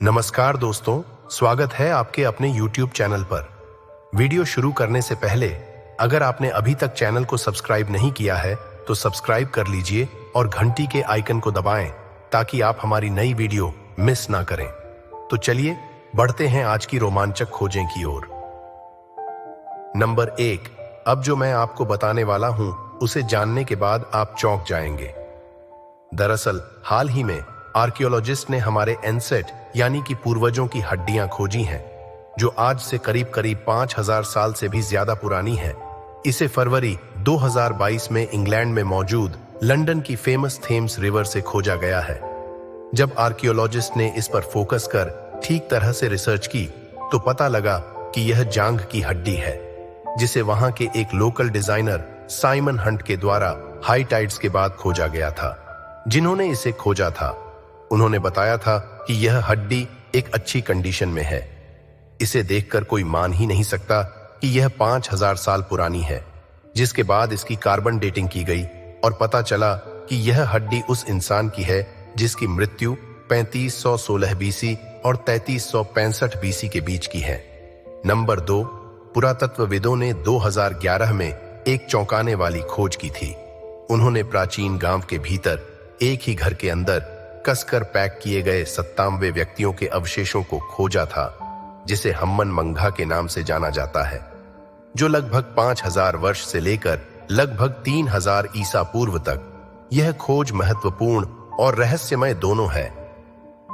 नमस्कार दोस्तों, स्वागत है आपके अपने YouTube चैनल पर। वीडियो शुरू करने से पहले अगर आपने अभी तक चैनल को सब्सक्राइब नहीं किया है तो सब्सक्राइब कर लीजिए और घंटी के आइकन को दबाएं ताकि आप हमारी नई वीडियो मिस ना करें। तो चलिए बढ़ते हैं आज की रोमांचक खोजें की ओर। नंबर 1, अब जो मैं आपको बताने वाला हूं उसे जानने के बाद आप चौंक जाएंगे। दरअसल हाल ही में आर्कियोलॉजिस्ट ने हमारे एंसेट यानी कि पूर्वजों की हड्डियां खोजी हैं, जो आज से करीब 5000 साल से भी ज्यादा पुरानी है। इसे फरवरी 2022 में इंग्लैंड में मौजूद लंदन की फेमस थेम्स रिवर से खोजा गया है। जब आर्कियोलॉजिस्ट ने इस पर फोकस कर ठीक तरह से रिसर्च की तो पता लगा कि यह जांघ की हड्डी है, जिसे वहां के एक लोकल डिजाइनर साइमन हंट के द्वारा हाई टाइड्स के बाद खोजा गया था। जिन्होंने इसे खोजा था उन्होंने बताया था कि यह हड्डी एक अच्छी कंडीशन में है। इसे देखकर कोई मान ही नहीं सकता कि यह 5000 साल पुरानी है। जिसके बाद इसकी कार्बन डेटिंग की गई और पता चला कि यह हड्डी उस इंसान की है जिसकी मृत्यु 3516 बीसी और 3365 बीसी के बीच की है। नंबर 2, पुरातत्वविदों ने 2011 में एक चौंकाने वाली खोज की थी। उन्होंने प्राचीन गांव के भीतर एक ही घर के अंदर कसकर पैक किए गए 97 व्यक्तियों के अवशेषों को खोजा था, जिसे हम्मन मंघा के नाम से जाना जाता है, जो लगभग 5000 वर्ष से लेकर लगभग 3000 ईसा पूर्व तक। यह खोज महत्वपूर्ण और रहस्यमय दोनों है।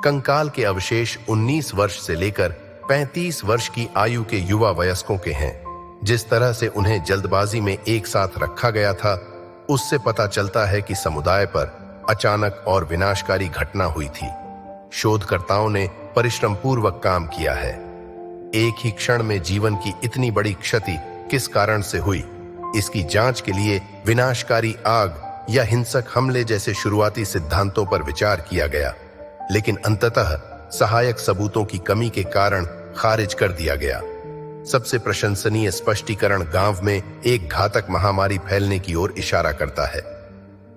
कंकाल के अवशेष 19 वर्ष से लेकर 35 वर्ष की आयु के युवा वयस्कों के हैं। जिस तरह से उन्हें जल्दबाजी में एक साथ रखा गया था, उससे पता चलता है कि समुदाय पर अचानक और विनाशकारी घटना हुई थी। शोधकर्ताओं ने परिश्रम पूर्वक काम किया है। एक ही क्षण में जीवन की इतनी बड़ी क्षति किस कारण से हुई, इसकी जांच के लिए विनाशकारी आग या हिंसक हमले जैसे शुरुआती सिद्धांतों पर विचार किया गया, लेकिन अंततः सहायक सबूतों की कमी के कारण खारिज कर दिया गया। सबसे प्रशंसनीय स्पष्टीकरण गांव में एक घातक महामारी फैलने की ओर इशारा करता है।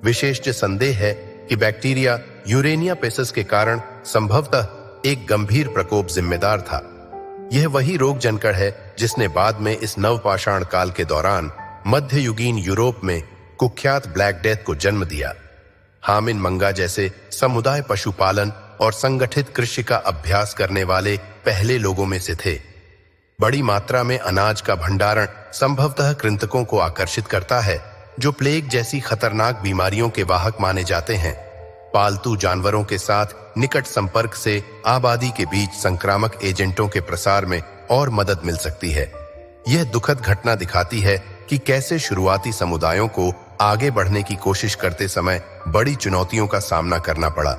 विशेष संदेह है कि बैक्टीरिया यूरेनिया पेसिस के कारण संभवतः एक गंभीर प्रकोप जिम्मेदार था। यह वही रोग जनकड़ है जिसने बाद में इस नवपाषाण काल के दौरान मध्ययुगीन यूरोप में कुख्यात ब्लैक डेथ को जन्म दिया। हामिन मंगा जैसे समुदाय पशुपालन और संगठित कृषि का अभ्यास करने वाले पहले लोगों में से थे। बड़ी मात्रा में अनाज का भंडारण संभवतः कृंतकों को आकर्षित करता है, जो प्लेग जैसी खतरनाक बीमारियों के वाहक माने जाते हैं। पालतू जानवरों के साथ निकट संपर्क से आबादी के बीच संक्रामक एजेंटों के प्रसार में और मदद मिल सकती है। यह दुखद घटना दिखाती है कि कैसे शुरुआती समुदायों को आगे बढ़ने की कोशिश करते समय बड़ी चुनौतियों का सामना करना पड़ा।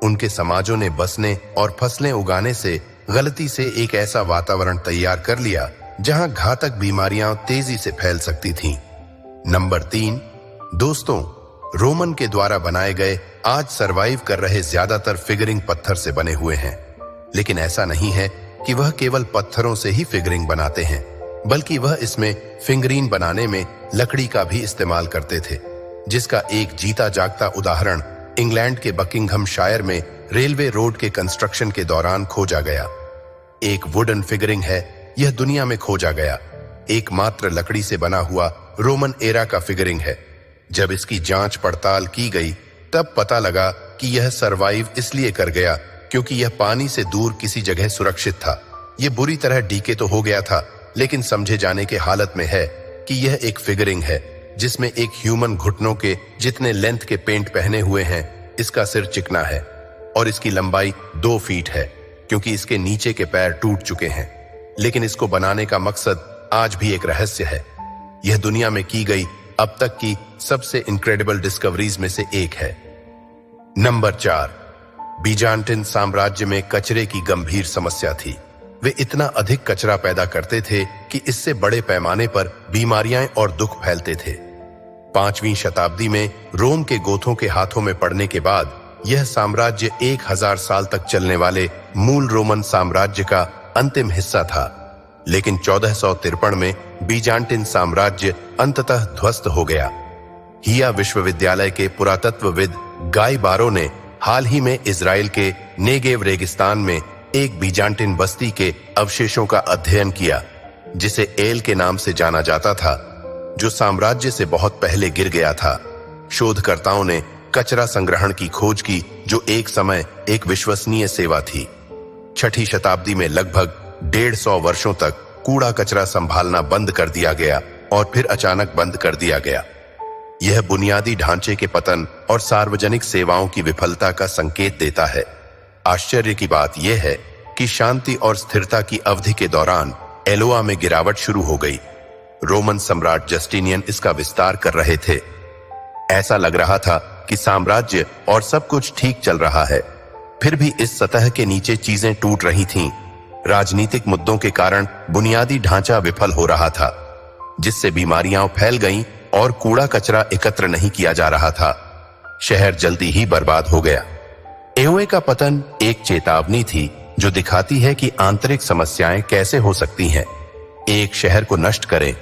उनके समाजों ने बसने और फसलें उगाने से गलती से एक ऐसा वातावरण तैयार कर लिया जहां घातक बीमारियां तेजी से फैल सकती थीं। नंबर 3, दोस्तों, रोमन के द्वारा बनाए गए आज सरवाइव कर रहे ज्यादातर फिगरिंग पत्थर से बने हुए हैं। लेकिन ऐसा नहीं है कि वह केवल पत्थरों से ही फिगरिंग बनाते हैं, बल्कि वह इसमें फिंगरीन बनाने में लकड़ी का भी इस्तेमाल करते थे, जिसका एक जीता जागता उदाहरण इंग्लैंड के बकिंघमशायर में रेलवे रोड के कंस्ट्रक्शन के दौरान खोजा गया। एक वुडन फिगरिंग है, यह दुनिया में खोजा गया एकमात्र लकड़ी से बना हुआ रोमन एरा का फिगरिंग है। जब इसकी जांच पड़ताल की गई तब पता लगा कि यह सरवाइव इसलिए कर गया क्योंकि यह पानी से दूर किसी जगह सुरक्षित था। यह बुरी तरह डीके तो हो गया था, लेकिन समझे जाने के हालत में है कि यह एक फिगरिंग है जिसमें एक ह्यूमन घुटनों के जितने लेंथ के पेंट पहने हुए हैं। इसका सिर चिकना है और इसकी लंबाई 2 फीट है क्योंकि इसके नीचे के पैर टूट चुके हैं। लेकिन इसको बनाने का मकसद आज भी एक रहस्य है। यह दुनिया में की गई अब तक की सबसे इनक्रेडिबल डिस्कवरीज में से एक है। नंबर 4, बीजांटिन साम्राज्य में कचरे की गंभीर समस्या थी। वे इतना अधिक कचरा पैदा करते थे कि इससे बड़े पैमाने पर बीमारियां और दुख फैलते थे। 5वीं शताब्दी में रोम के गोथों के हाथों में पड़ने के बाद यह साम्राज्य 1000 साल तक चलने वाले मूल रोमन साम्राज्य का अंतिम हिस्सा था। लेकिन 1453 में बीजांटिन साम्राज्य अंततः ध्वस्त हो गया। हिया विश्वविद्यालय के पुरातत्वविद गाय बारो ने हाल ही में इजराइल के नेगेव रेगिस्तान में एक बीजांटिन बस्ती के अवशेषों का अध्ययन किया, जिसे एल के नाम से जाना जाता था, जो साम्राज्य से बहुत पहले गिर गया था। शोधकर्ताओं ने कचरा संग्रहण की खोज की, जो एक समय एक विश्वसनीय सेवा थी। 6ठी शताब्दी में लगभग 150 वर्षों तक कूड़ा कचरा संभालना बंद कर दिया गया और फिर अचानक बंद कर दिया गया। यह बुनियादी ढांचे के पतन और सार्वजनिक सेवाओं की विफलता का संकेत देता है। आश्चर्य की बात यह है कि शांति और स्थिरता की अवधि के दौरान एलोआ में गिरावट शुरू हो गई। रोमन सम्राट जस्टिनियन इसका विस्तार कर रहे थे। ऐसा लग रहा था कि साम्राज्य और सब कुछ ठीक चल रहा है, फिर भी इस सतह के नीचे चीजें टूट रही थीं। राजनीतिक मुद्दों के कारण बुनियादी ढांचा विफल हो रहा था, जिससे बीमारियां फैल गईं और कूड़ा कचरा एकत्र नहीं किया जा रहा था। शहर जल्दी ही बर्बाद हो गया। एओए का पतन एक चेतावनी थी, जो दिखाती है कि आंतरिक समस्याएं कैसे हो सकती हैं। एक शहर को नष्ट करें।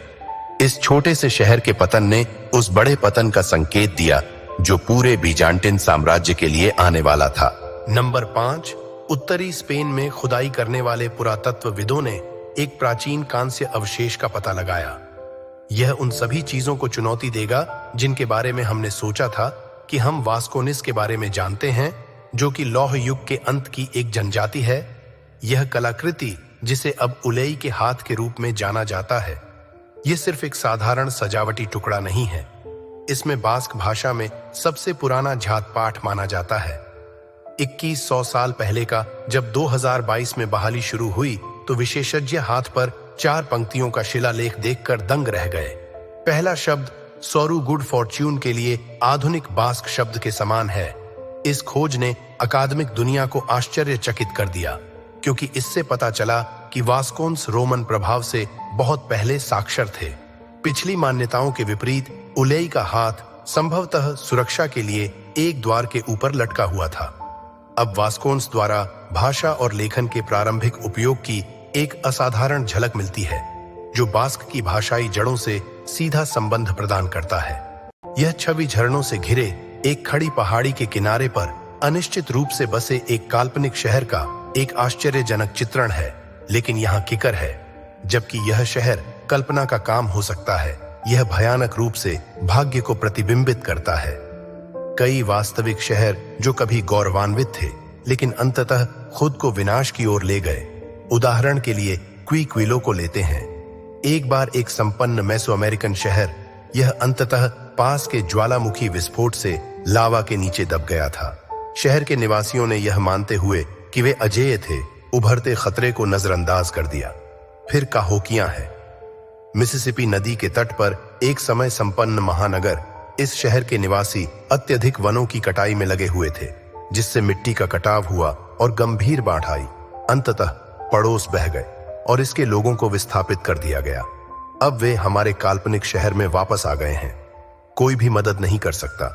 इस छोटे से शहर के पतन ने उस बड़े पतन का संकेत दिया, जो पूरे बीजांटिन साम्राज्य के लिए आने वाला था। नंबर 5, उत्तरी स्पेन में खुदाई करने वाले पुरातत्वविदों ने एक प्राचीन कांस्य अवशेष का पता लगाया। यह उन सभी चीजों को चुनौती देगा जिनके बारे में हमने सोचा था कि हम वास्कोनिस के बारे में जानते हैं, जो कि लौह युग के अंत की एक जनजाति है। यह कलाकृति, जिसे अब उलेई के हाथ के रूप में जाना जाता है, यह सिर्फ एक साधारण सजावटी टुकड़ा नहीं है। इसमें बास्क भाषा में सबसे पुराना जात पाठ माना जाता है। 2100 साल पहले का जब 2022 में बहाली शुरू हुई, तो विशेषज्ञ हाथ पर 4 पंक्तियों का शिलालेख देखकर दंग रह गए। पहला शब्द सोरू गुड फॉर्च्यून के लिए आधुनिक बास्क शब्द के समान है। इस खोज ने अकादमिक दुनिया को आश्चर्यचकित कर दिया, क्योंकि इससे पता चला कि वास्कोन्स रोमन प्रभाव से बहुत पहले साक्षर थे। पिछली मान्यताओं के विपरीत उलेई का हाथ संभवतः सुरक्षा के लिए एक द्वार के ऊपर लटका हुआ था। अब वास्कोन्स द्वारा भाषा और लेखन के प्रारंभिक उपयोग की एक असाधारण झलक मिलती है, जो बास्क की भाषाई जड़ों से सीधा संबंध प्रदान करता है। यह छवि झरनों से घिरे एक खड़ी पहाड़ी के किनारे पर अनिश्चित रूप से बसे एक काल्पनिक शहर का एक आश्चर्यजनक चित्रण है। लेकिन यहाँ किकर है, जबकि यह शहर कल्पना का काम हो सकता है, यह भयानक रूप से भाग्य को प्रतिबिंबित करता है। कई वास्तविक शहर जो कभी गौरवान्वित थे, लेकिन अंततः खुद को विनाश की ओर ले गए। उदाहरण के लिए क्विक्विलो को लेते हैं। एक बार एक संपन्न मेसो अमेरिकन शहर, यह अंततः पास के ज्वालामुखी विस्फोट से लावा के नीचे दब गया था। शहर के निवासियों ने यह मानते हुए कि वे अजेय थे, उभरते खतरे को नजरअंदाज कर दिया। फिर काहोकियां है। मिसिसिपी नदी के तट पर एक समय संपन्न महानगर, इस शहर के निवासी अत्यधिक वनों की कटाई में लगे हुए थे, जिससे मिट्टी का कटाव हुआ और गंभीर बाढ़ आई। अंततः पड़ोस बह गए और इसके लोगों को विस्थापित कर दिया गया। अब वे हमारे काल्पनिक शहर में वापस आ गए हैं। कोई भी मदद नहीं कर सकता,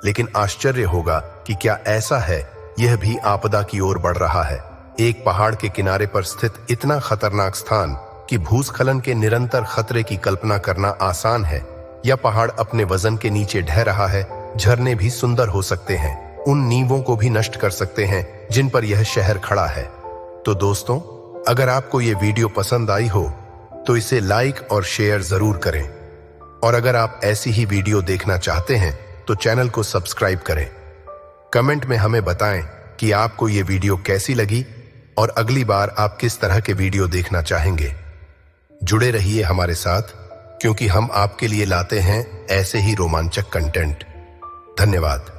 लेकिन आश्चर्य होगा कि क्या ऐसा है, यह भी आपदा की ओर बढ़ रहा है। एक पहाड़ के किनारे पर स्थित इतना खतरनाक स्थान कि भूस्खलन के निरंतर खतरे की कल्पना करना आसान है, या पहाड़ अपने वजन के नीचे ढह रहा है। झरने भी सुंदर हो सकते हैं, उन नींवों को भी नष्ट कर सकते हैं जिन पर यह शहर खड़ा है। तो दोस्तों, अगर आपको यह वीडियो पसंद आई हो तो इसे लाइक और शेयर जरूर करें, और अगर आप ऐसी ही वीडियो देखना चाहते हैं तो चैनल को सब्सक्राइब करें। कमेंट में हमें बताएं कि आपको यह वीडियो कैसी लगी और अगली बार आप किस तरह के वीडियो देखना चाहेंगे। जुड़े रहिए हमारे साथ, क्योंकि हम आपके लिए लाते हैं ऐसे ही रोमांचक कंटेंट। धन्यवाद।